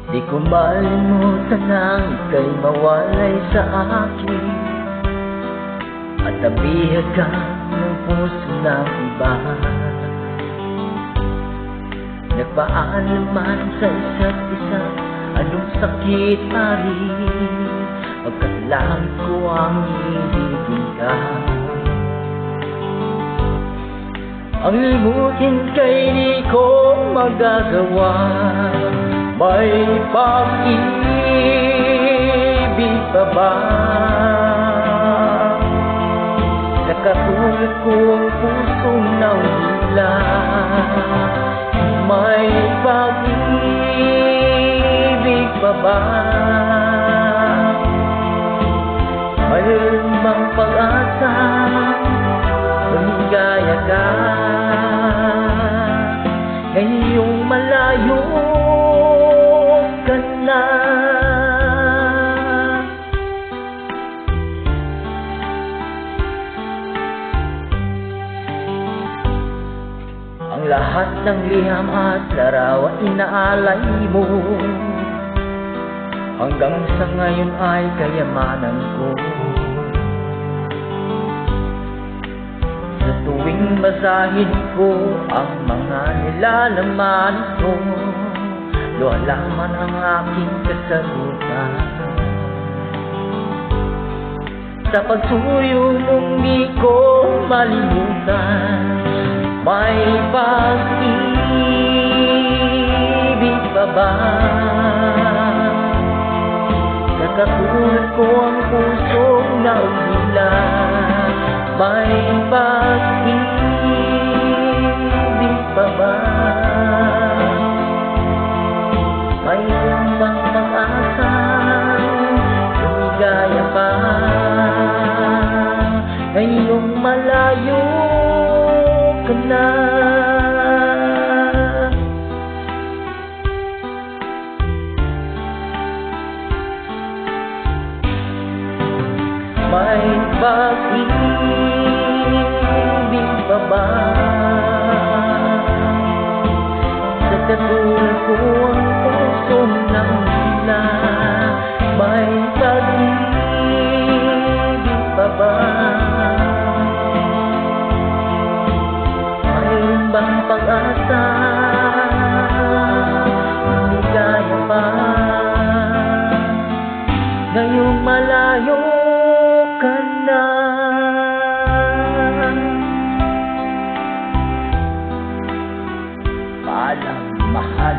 Di ko malimutan ang ika'y mawalay sa akin at nabihag ka ng puso ng iba. Nagpaalaman sa isa't isa, anong sakit maaaring pagkalangit ko ang ibigin ka. Ang limutin kay di ko magagawa, may pag-ibig pa ba? Nakatulad ko ang pusong nawala, may pag-ibig pa ba? Mayroon bang pag-asa, lumigaya ka ngayong malayo ka na? Ang lahat ng liham at larawan inaalay mo, hanggang sa ngayon ay kayamanan ko. Sa tuwing basahin ko ang mga nilalaman ko, luha lamang ang aking kasagutan. Sa pagsuyo mong di ko malimutan, may pag-ibig pa ba? Nakatulad ko ang pusong naulila, may pag-ibig pa ba? Mayroon bang pag-asa, lumigaya pa ngayong malayo ka na? May pag-ibig pa ba? Sa katulad ko ang pusong nawala, may pag-ibig pa ba? Mayroon bang pag-asa, lumigaya pa ngayong malayo ka na? Paalam, mahal.